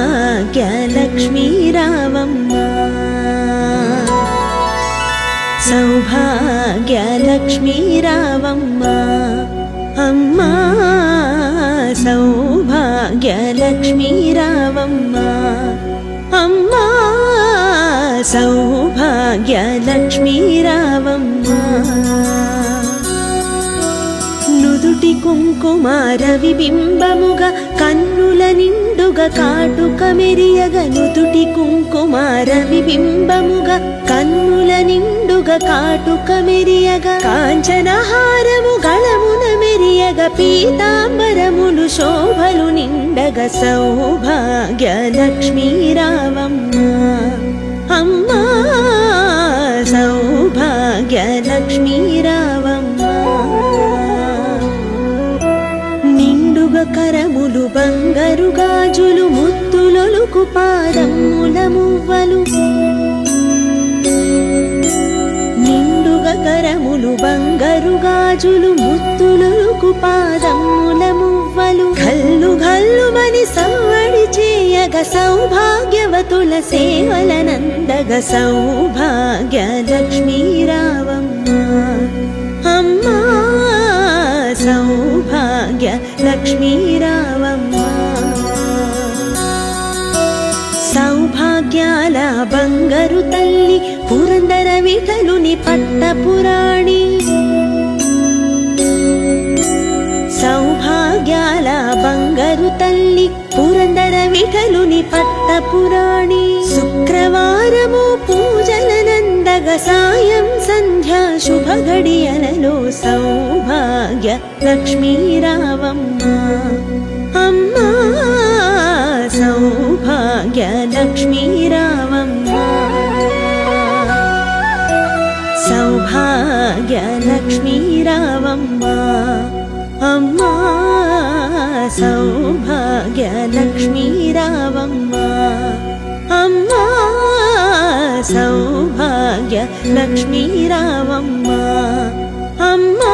సౌభాగ్యలక్ష్మీ రావమ్మ సౌభాగ్యలక్ష్మీ రావమ్మ అమ్మా సౌభాగ్యలక్ష్మీ రావమ్మ అమ్మా సౌభాగ్యలక్ష్మీ రావమ్మ నుదుటి కుంకుమార విబింబముగా కన్నుల నిండుగా కాటుక మెరియగ నుదుటి కుంకుమార విబింబముగా కన్నుల నిండుగా కాటుక మెరియగ కాంచనహారము గళమున మెరియగ పీతాంబరములు శోభలు నిండగ సౌభాగ్యలక్ష్మీ రావమ్మ అమ్మా సౌభాగ్యలక్ష్మీ రావమ్మ కరములు బంగారు గాజులు ముత్తులొలుకు పాదముల మువ్వలు నిండుగా కరములు బంగారు గాజులు ముత్తులొలుకు పాదముల మువ్వలు గల్లు గల్లుమని సవ్వడి చేయగ సౌభాగ్యవతుల సేవలనందగ సౌభాగ్యలక్ష్మీ రావమ్మ అమ్మా సౌభాగ్యలక్ష్మీ రావమ్మ సౌభాగ్యాల బంగారు తల్లి పురందర విఠలుని పట్టపురాణి సౌభాగ్యాల బంగారు తల్లి పురందర విఠలుని పట్టపురాణి శుక్రవారము పూజలనందగ సాయం సంధ్యా శుభ గడియలలో సౌభాగ్య లక్ష్మీ రావమ్మ అమ్మా సౌభాగ్య లక్ష్మీ రావమ్మ సౌభాగ్య లక్ష్మీ రావమ్మ అమ్మా సౌభాగ్య లక్ష్మీ రావమ్మ అమ్మా సౌభాగ్య లక్ష్మీ రావమ్మ అమ్మా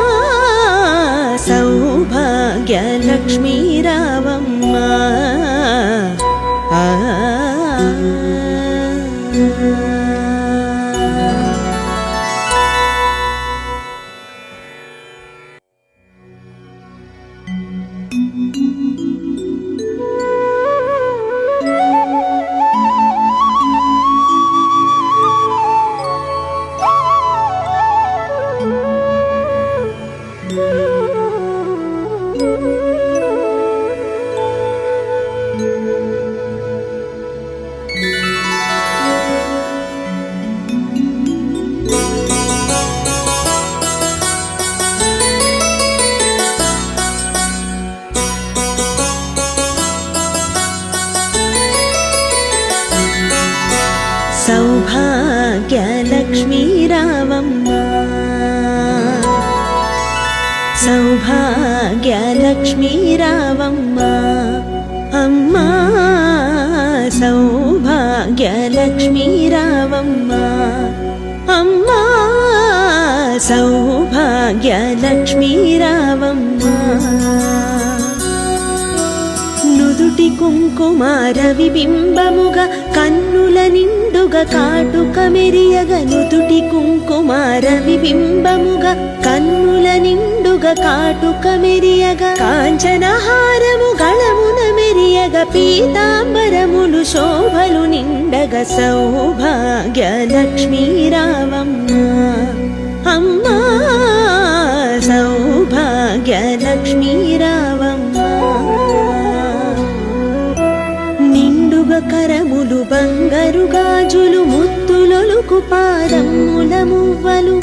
సౌభాగ్య లక్ష్మీ రావమ్మ సౌభాగ్యలక్ష్మీ రావమ్మ సౌభాగ్యలక్ష్మీ రావమ్మ అమ్మా సౌభాగ్యలక్ష్మీ రావమ్మ అమ్మా సౌభాగ్యలక్ష్మీ రావమ్మ నుదుటి కుంకుమార విబింబముగా కన్నుల నిండుగా కాటుక మెరియగ నుదుటి కుంకుమార విబింబముగా కన్నుల నిండుగా కాటుక మెరియగ కాంచనహారము గళమున మెరియగ పీతాంబరములు శోభలు నిండగ సౌభాగ్యలక్ష్మీ రావమ్మ అమ్మా సౌభాగ్యలక్ష్మీ రావమ్మ కరములు బంగారు గాజులు ముత్తులొలుకు పాదముల మువ్వలు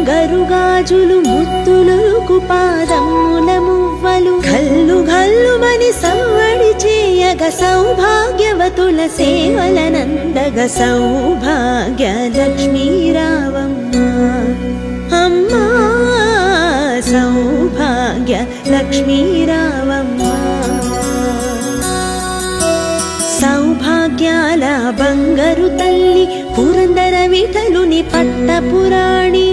బంగారు గాజులు ముత్తులొలుకు పాదముల మువ్వలు ఘల్లు ఘల్లుమని సవ్వడి చేయగ సౌభాగ్యవతుల సేవలనందగ సౌభాగ్య లక్ష్మీ రావమ్మ అమ్మా సౌభాగ్య లక్ష్మీ రావమ్మ సౌభాగ్యాల బంగారు తల్లి పురందర విఠలుని పట్టపురాణి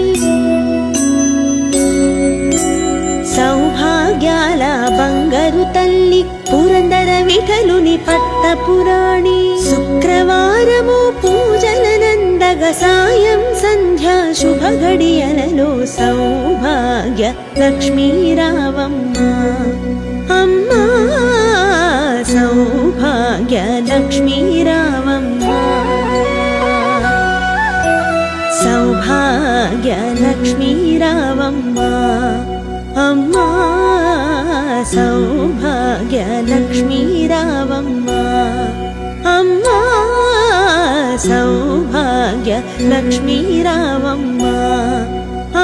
సౌభాగ్యాల బంగారు తల్లి పురందర విఠలుని పట్టపురాణి శుక్రవారము పూజలనందగ సాయం సంధ్యా శుభ గడియలలో సౌభాగ్య లక్ష్మీ రావమ్మ అమ్మా సౌభాగ్య లక్ష్మీ రావమ్మ సౌభాగ్య లక్ష్మీ రావమ్మ అమ్మా సౌభాగ్య లక్ష్మీ రావమ్మ అమ్మా సౌభాగ్య లక్ష్మీ రావమ్మ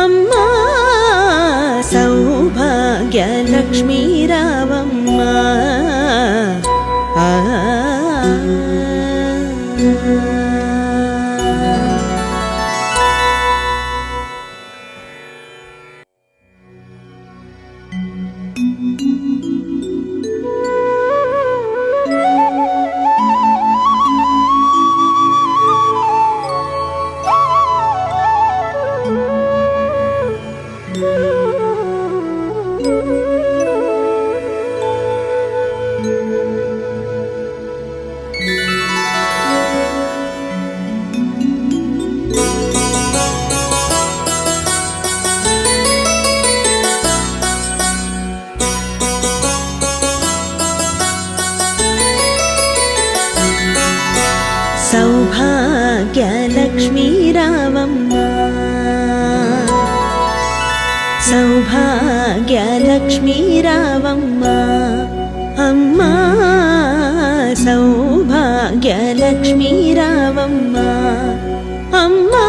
అమ్మా సౌభాగ్య లక్ష్మీ రావమ్మ సౌభాగ్య లక్ష్మీ రావమ్మ సౌభాగ్య లక్ష్మీ రావమ్మ అమ్మా సౌభాగ్య లక్ష్మీ రావమ్మ అమ్మా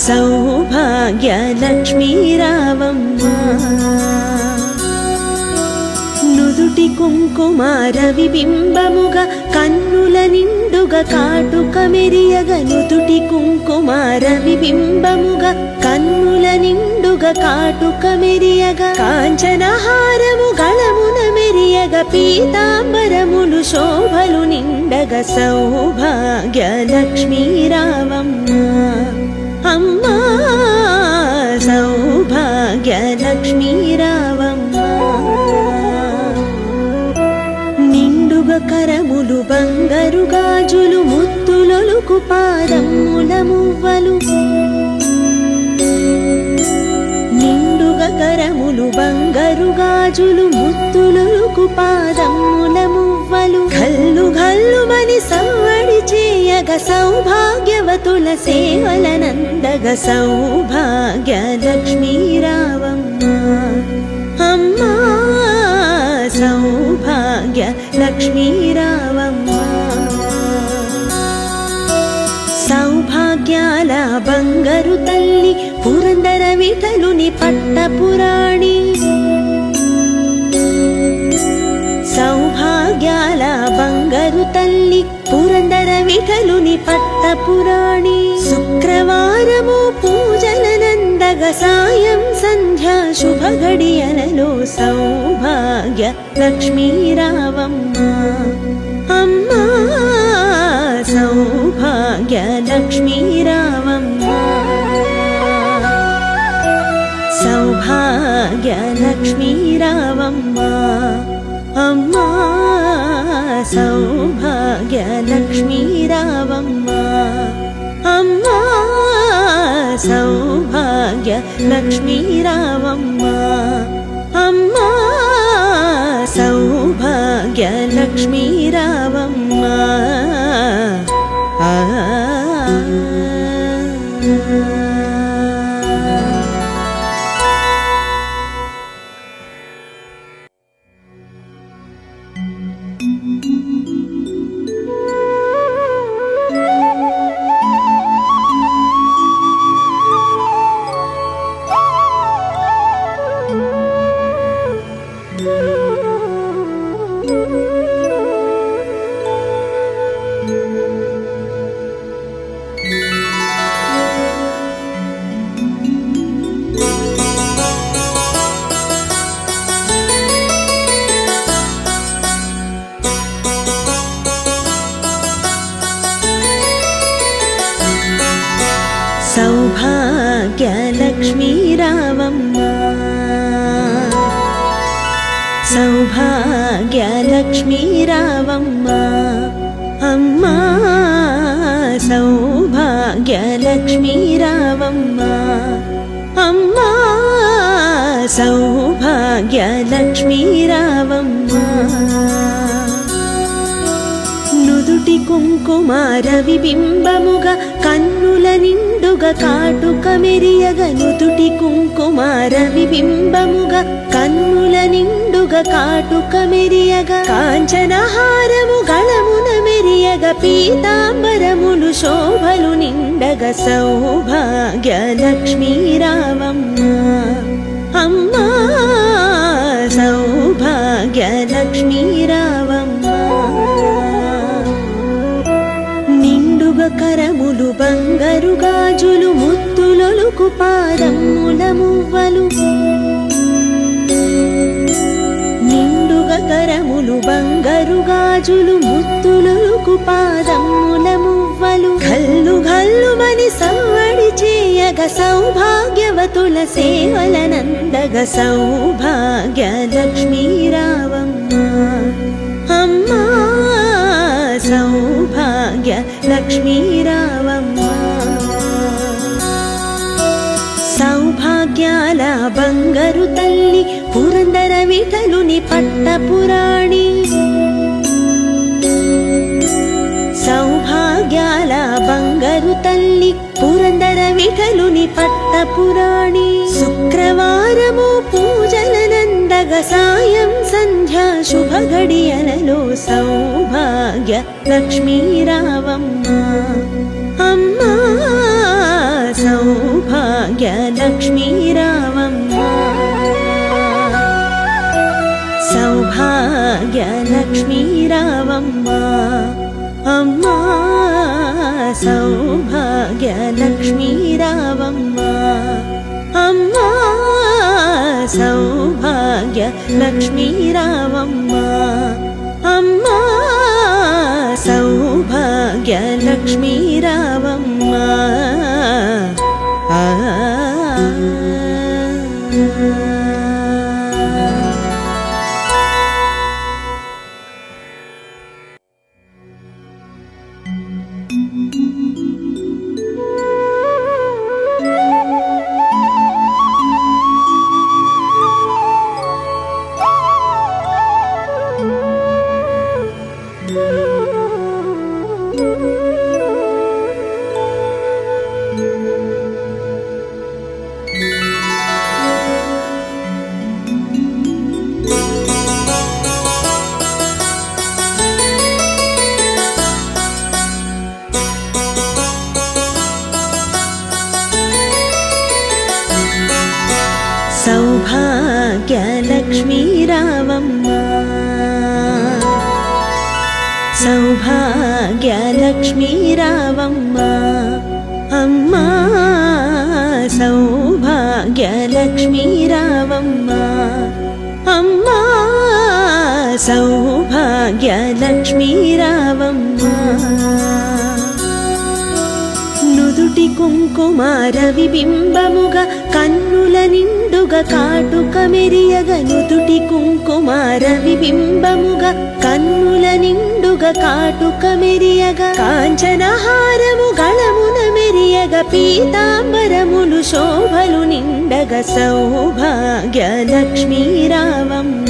సౌభాగ్య లక్ష్మీ రావమ్మ నుదుటి కుంకుమార విబింబముగా కన్నుల నిండుగా కాటుక మెరియగ నుదుటి కుంకుమార విబింబముగా కన్నుల నిండుగా కాటుక మెరియగ కాంచనహారము గళమున మెరియగ పీతాంబరములు శోభలు నిండగ సౌభాగ్య లక్ష్మీ రావమ్మ అమ్మా సౌభాగ్య లక్ష్మీ రావమ్మ నిండుగా కరములు బంగారు గాజులు ముత్తులొలుకు పాదముల మువ్వలు నిండుగా కరములు బంగారు గాజులు ముత్తులొలుకు పాదముల మువ్వలు ఘల్లు ఘల్లుమని సవ్వడి చేయగ సౌభాగ్యవతుల సేవలనందగ సౌభాగ్య లక్ష్మీ రావమ్మ అమ్మా సౌభాగ్య లక్ష్మీ రావమ్మ సౌభాగ్యాల బంగారు తల్లి పురందర విఠలుని పట్టపురాణి సౌభాగ్యాల బంగారు తల్లి పురందర విఠలుని పట్టపురాణి శుక్రవారము పూజలనందగ సాయం సంధ్యా శుభ గడియలలో సౌభాగ్య లక్ష్మీ రావమ్మ అమ్మా సౌభాగ్య లక్ష్మీ రావమ్మ సౌభాగ్య లక్ష్మీ రావమ్మ అమ్మా సౌభాగ్య లక్ష్మీ రావమ్మ అమ్మా సౌభాగ్య లక్ష్మీ రావమ్మ అమ్మా సౌభాగ్య లక్ష్మీ రావమ్మ సౌభాగ్యలక్ష్మీ రావమ్మ సౌభాగ్యలక్ష్మీ రావమ్మ అమ్మా సౌభాగ్యలక్ష్మీ రావమ్మ అమ్మా సౌభాగ్యలక్ష్మీ రావమ్మ నుదుటి కుంకుమార విబింబముగా కన్నుల నిండుగా కాటుక మెరియగ నుదుటి కుంకుమార విబింబముగా కన్నుల నిండుగా కాటుక మెరియగ కాంచనహారము గళమున మెరియగ పీతాంబరములు శోభలు నిండగ సౌభాగ్యలక్ష్మీ రావమ్మ అమ్మా సౌభాగ్యలక్ష్మీ రావమ్మ నిండుగా కరములు బంగారు గాజులు ముత్తులొలుకు పాదముల మువ్వలు నిండుగా కరములు బంగారు గాజులు ముత్తులొలుకు పాదముల మువ్వలు గల్లు గల్లుమని సవ్వడి చేయగ సౌభాగ్యవతుల సేవలనందగ సౌభాగ్యలక్ష్మీ రావమ్మ అమ్మా సౌభాగ్యలక్ష్మీ రావమ్మ సౌభాగ్యాల బంగారు తల్లి పురందర విఠలుని పట్టపురాణి సౌభాగ్యాల బంగారు తల్లి పురందర విఠలుని పట్టపురాణి శుక్రవారము పూజలనందగ సాయం సంధ్యా శుభ గడియలలో సౌభాగ్య లక్ష్మీ రావమ్మ అమ్మా సౌభాగ్య లక్ష్మీ రావమ్మ సౌభాగ్య లక్ష్మీ రావమ్మ అమ్మా సౌభాగ్య లక్ష్మీ రావమ్మ అమ్మా సౌభాగ్య లక్ష్మీ రావమ్మ అమ్మా సౌభాగ్య లక్ష్మీ రావమ్మ సౌభాగ్యలక్ష్మీ రావమ్మ సౌభాగ్యలక్ష్మీ రావమ్మ అమ్మా సౌభాగ్యలక్ష్మీ రావమ్మ అమ్మా సౌభాగ్యలక్ష్మీ రావమ్మ నుదుటి కుంకుమార విబింబముగా కన్నుల నిండుగా కాటుక మెరియగ నుదుటి కుంకుమార విబింబముగా కన్నుల నిండుగా కాటుక మెరియగ కాంచనహారము గళమున మెరియగ పీతాంబరములు శోభలు నిండగ సౌభాగ్యలక్ష్మీ రావమ్మ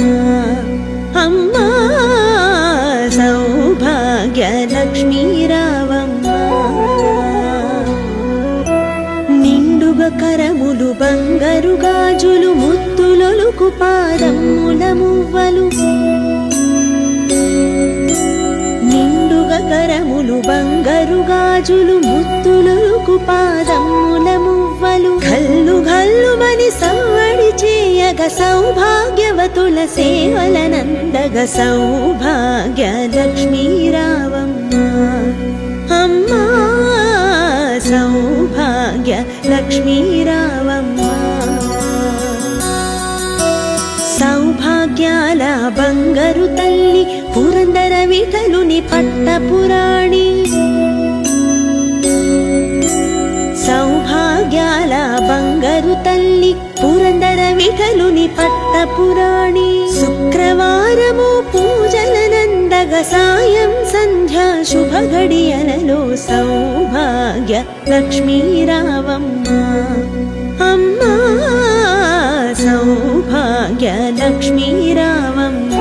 అమ్మా సౌభాగ్యలక్ష్మీ రావమ్మ నిండుగా కరములు బంగారు గాజులు ముత్తులొలుకు పాదముల మువ్వలు నిండుగా కరములు బంగారు గాజులు ముత్తులొలుకు పాదముల మువ్వలు గల్లు గల్లుమని సవ్వడి చేయగ సౌభాగ్యవతుల సేవలనందగ సౌభాగ్యలక్ష్మీ రావమ్మ అమ్మా సౌభాగ్యలక్ష్మీ రావమ్మ సౌభాగ్యాల బంగారు తల్లి పురందర విఠలుని పట్టపురాణి సౌభాగ్యాల వీటలుని పట్టపురాణి శుక్రవారము పూజలనందగ సాయం సంధ్యా శుభ గడియలలో సౌభాగ్య లక్ష్మీ రావమ్మ అమ్మా సౌభాగ్య లక్ష్మీ రావమ్మ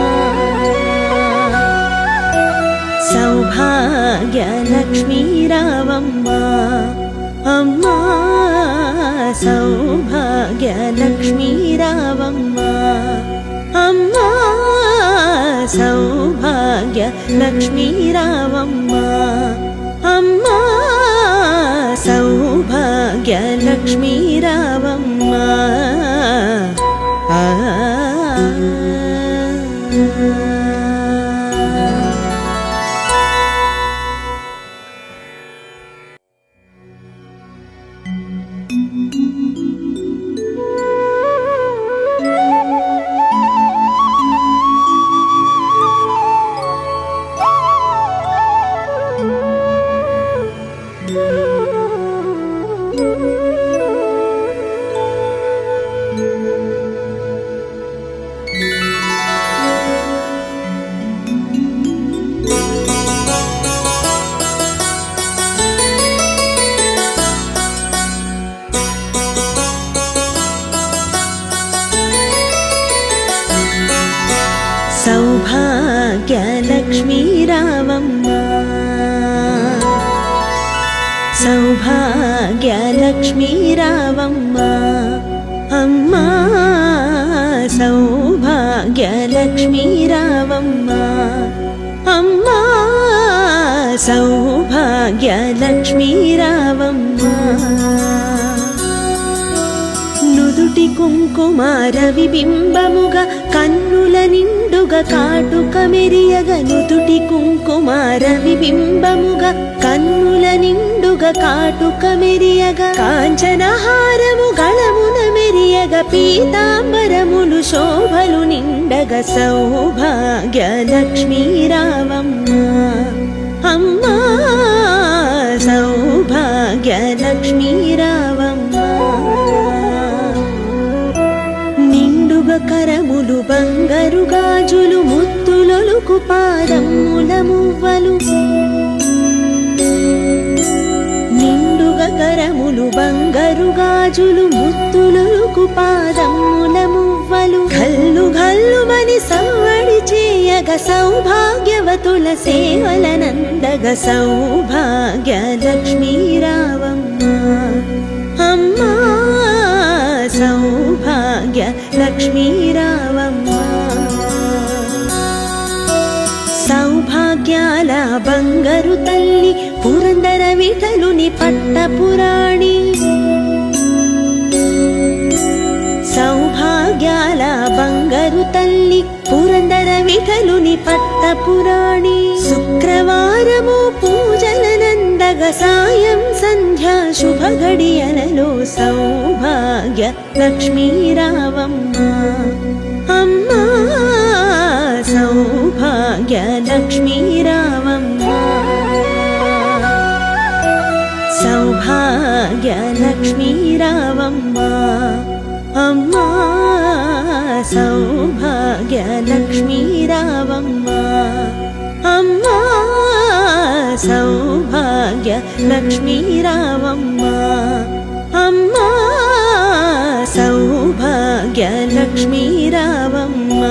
సౌభాగ్య లక్ష్మీ రావమ్మ అమ్మా సౌభాగ్య లక్ష్మీ రావమ్మ అమ్మా సౌభాగ్య లక్ష్మీ రావమ్మ అమ్మా సౌభాగ్య లక్ష్మీ రావమ్మ సౌభాగ్య లక్ష్మీ రావమ్మ సౌభాగ్య లక్ష్మీ రావమ్మ అమ్మా సౌభాగ్య లక్ష్మీ రావమ్మ అమ్మా సౌభాగ్య లక్ష్మీ రావమ్మ నుదుటి కుంకుమార విబింబముగా కన్నుల నిండుగా కాటుక మెరియగ నుదుటి కుంకుమార విబింబముగా కన్నుల నిండుగా కాటుక మెరియగ కాంచనహారము గళమున మెరియగ పీతాంబరములు శోభలు నిండగ సౌభాగ్య లక్ష్మీ రావమ్మ అమ్మా సౌభాగ్య లక్ష్మీ రావమ్మ కరములు బంగారు గాజులు ముత్తులొలుకు పాదముల మువ్వలు నిండుగా కరములు బంగారు గాజులు ముత్తులొలుకు పాదముల మువ్వలు గల్లు గల్లుమని సవ్వడి చేయగ సౌభాగ్యవతుల సేవలనందగ సౌభాగ్య లక్ష్మీ రావమ్మ అమ్మా సౌభాగ్య లక్ష్మీ రావమ్మ సౌభాగ్యాల బంగారు తల్లి పురందర విఠలుని పట్టపురాణి సౌభాగ్యాల బంగారు తల్లి పురందర విఠలుని పట్టపురాణి శుక్రవారము పూజలనందగ సాయం సంధ్యా శుభ గడియలలో సౌభాగ్య లక్ష్మీ రావమ్మ అమ్మా సౌభాగ్య లక్ష్మీ రావమ్మ సౌభాగ్య లక్ష్మీ రావమ్మ అమ్మా సౌభాగ్య లక్ష్మీ రావమ్మ అమ్మా సౌభాగ్య లక్ష్మీ రావమ్మ అమ్మా సౌభాగ్య లక్ష్మీ రావమ్మ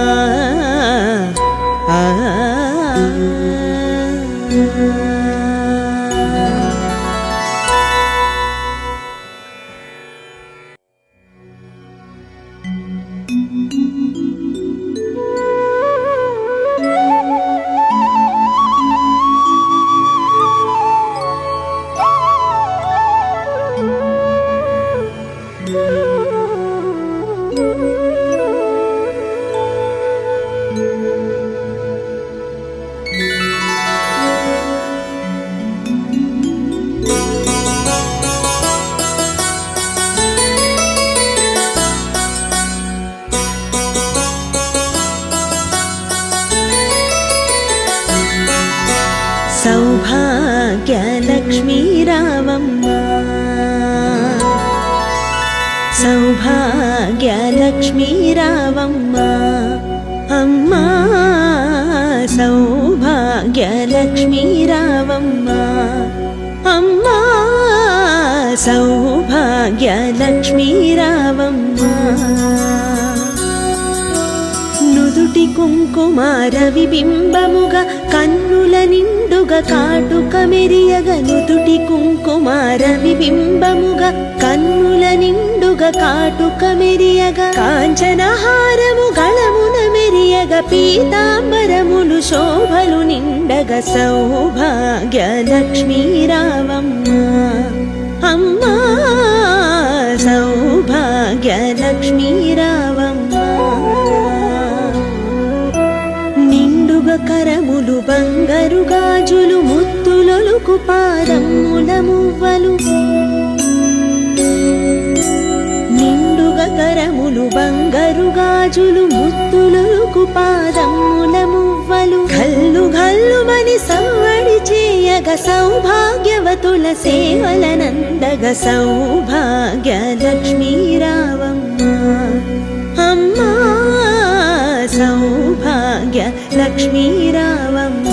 సౌభాగ్య లక్ష్మీ రావమ్మ సౌభాగ్యలక్ష్మీ రావమ్మ అమ్మా సౌభాగ్యలక్ష్మీ రావమ్మ అమ్మా సౌభాగ్యలక్ష్మీ రావమ్మ నుదుటి కుంకుమార విబింబముగా కన్నుల నిండుగా కాటుక మెరియగ నుదుటి కుంకుమార విబింబముగా కన్నుల నిండుగా కాటుక మెరియగ కాంచనహారము గళమున మెరియగ పీతాంబరములు శోభలు నిండగ సౌభాగ్యలక్ష్మీ రావమ్మ అమ్మా సౌభాగ్యలక్ష్మీ రావమ్మ నిండుగా కరములు బంగారు గాజులు ముత్తులొలుకు పాదముల మువ్వలు నిండుగా కరములు బంగారు గాజులు ముత్తులొలుకు పాదముల మువ్వలు గల్లు గల్లుమని సవ్వడి చేయగ సౌభాగ్యవతుల సేవలనందగ సౌభాగ్యలక్ష్మీ రావమ్మ అమ్మా సౌభాగ్యలక్ష్మీ రావమ్మ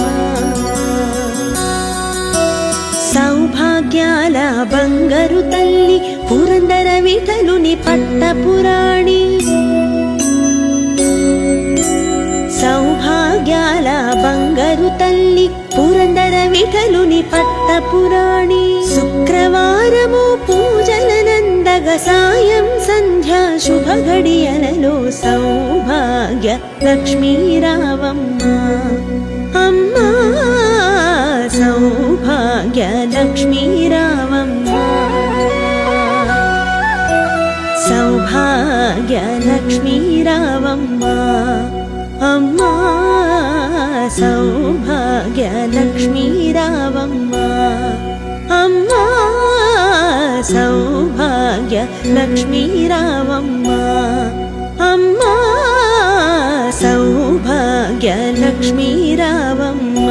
సౌభాగ్యాల బంగారు తల్లి పురందర విఠలుని పట్టపురాణి సౌభాగ్యాల బంగారు తల్లి పురందర విఠలుని పట్టపురాణి శుక్రవారము పూజలనందగ సాయం సంధ్యా శుభ గడియలలో సౌభాగ్యలక్ష్మీ రావమ్మ అమ్మా సౌభాగ్యలక్ష్మీ రావమ్మ సౌభాగ్యలక్ష్మీ రావమ్మ అమ్మా సౌభాగ్యలక్ష్మీ రావమ్మ అమ్మా సౌభాగ్యలక్ష్మీ రావమ్మ అమ్మా సౌభాగ్యలక్ష్మీ రావమ్మ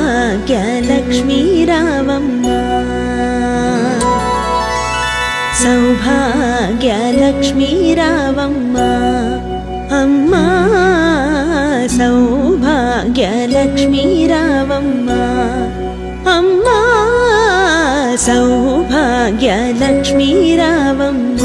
సౌభాగ్యలక్ష్మీ రావమ్మ సౌభాగ్యలక్ష్మీ రావమ్మ అమ్మా సౌభాగ్యలక్ష్మీ రావమ్మ అమ్మా సౌభాగ్యలక్ష్మీ రావమ్మ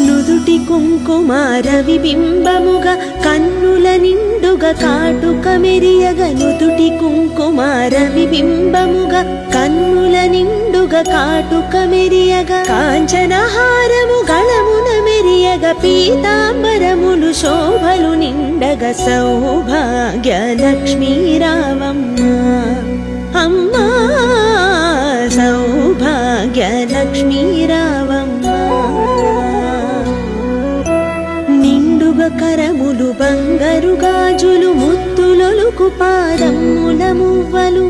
నుదుటి కుంకుమార విబింబముగా కన్నుల నిండుగా కాటుక మెరియగ నుదుటి కుంకుమార విబింబముగా కన్నుల నిండుగా కాటుక మెరియగ కాంచనహారము గళమున మెరియగ పీతాంబరములు శోభలు నిండగ సౌభాగ్యలక్ష్మీ రావమ్మ అమ్మా సౌభాగ్యలక్ష్మీ రావమ్మ నిండుగా కరములు బంగారు గాజులు ముత్తులొలుకు పాదముల మువ్వలు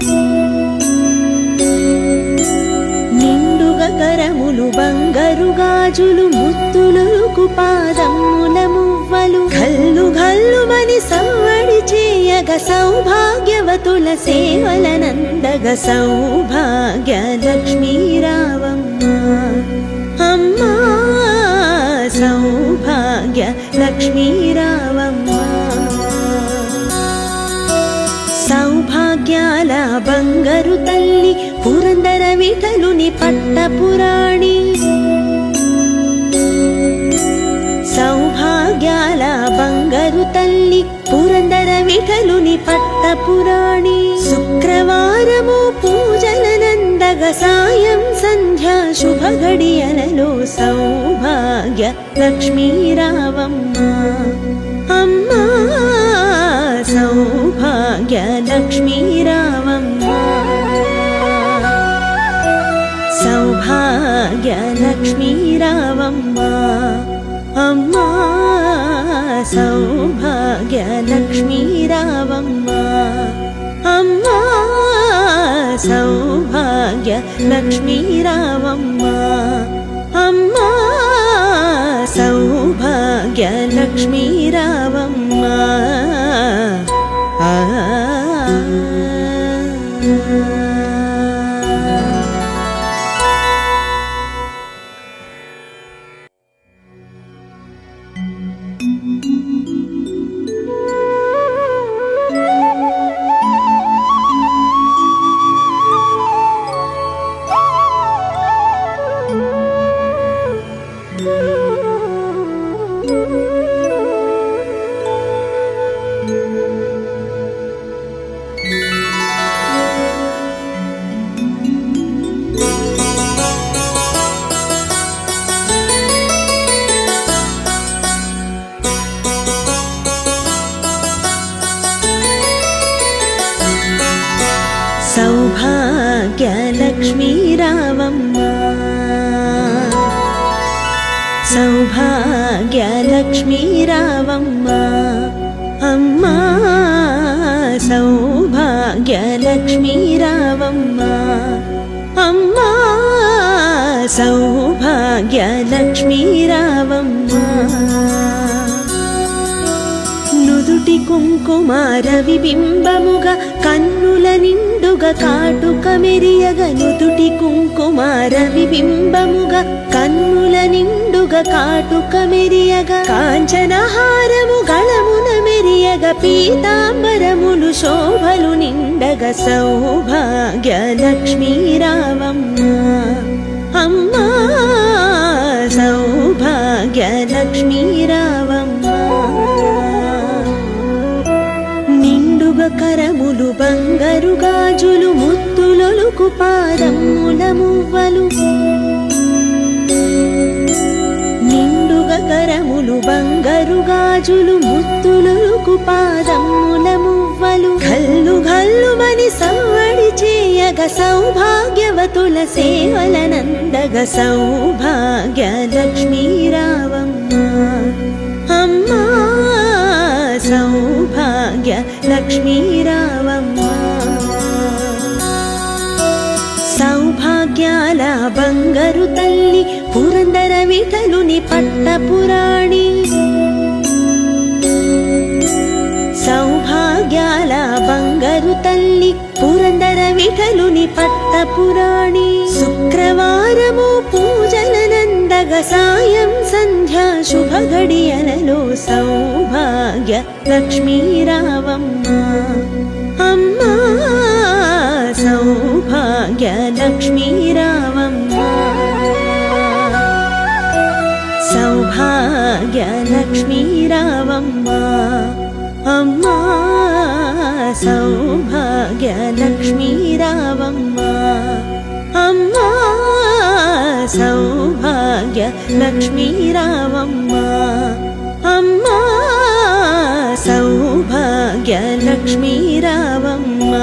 నిండుగా కరములు బంగారు గాజులు ముత్తులొలుకు పాదముల మువ్వలు గల్లు గల్లుమని సవ్వడి చేయగ సౌభాగ్యవతుల సేవలనందగ సౌభాగ్యలక్ష్మీ రావమ్మ అమ్మా సౌభాగ్యలక్ష్మీ రావమ్మ సౌభాగ్యాల బంగారు తల్లి పురందర విఠలుని పట్టపురాణి సౌభాగ్యాల బంగారు తల్లి పురందర విఠలుని పట్టపురాణి శుక్రవారం సాయం సంధ్యా శుభ గడియలలో సౌభాగ్య లక్ష్మీ రావమ్మ అమ్మా సౌభాగ్య లక్ష్మీ రావమ్మ సౌభాగ్య లక్ష్మీ రావమ్మ అమ్మా సౌభాగ్య లక్ష్మీ రావమ్మ అమ్మా సౌభాగ్య లక్ష్మీ రావమ్మ అమ్మా సౌభాగ్య లక్ష్మీ రావమ్మ సౌభాగ్య లక్ష్మీ రావమ్మ సౌభాగ్య లక్ష్మీ రావమ్మ అమ్మా సౌభాగ్య లక్ష్మీ రావమ్మ అమ్మా సౌభాగ్య లక్ష్మీ రావమ్మ నుదుటి కుంకుమార విబింబముగా కన్నుల నిండుగా కాటుక మెరియగ నుదుటి కుంకుమార విబింబముగా కన్నుల నిండుగా కాటుక మెరియగ కాంచనహారము గళమున మెరియగ పీతాంబరములు శోభలు నిండగ సౌభాగ్య లక్ష్మీ రావమ్మ అమ్మా సౌభాగ్య లక్ష్మీ రావమ్మ నిండుగా కరములు బంగారు గాజులు ముత్తులొలుకు పాదముల మువ్వలు నిండుగా కరములు బంగారు గాజులు ముత్తులొలుకు పాదముల మువ్వలు గల్లు గల్లుమని సవ్వడి చేయగ సౌభాగ్యవతుల సేవలనందగ సౌభాగ్య లక్ష్మీ రావమ్మ అమ్మా సౌభాగ్య లక్ష్మీ రావమ్మ సౌభాగ్యాల బంగారు తల్లి పురందర విఠలుని పట్టపురాణి సౌభాగ్యాల బంగారు తల్లి పురందర విఠలుని పట్టపురాణి శుక్రవారము పూజలనందగ సాయం సంధ్యా శుభ గడియలలో సౌభాగ్య లక్ష్మీ రావమ్మ అమ్మా సౌభాగ్య లక్ష్మీ రావమ్మ సౌభాగ్య లక్ష్మీ రావమ్మ అమ్మా సౌభాగ్య లక్ష్మీ రావమ్మ అమ్మా సౌభాగ్య లక్ష్మీ రావమ్మ అమ్మా సౌభాగ్య లక్ష్మీ రావమ్మ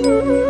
Thank you.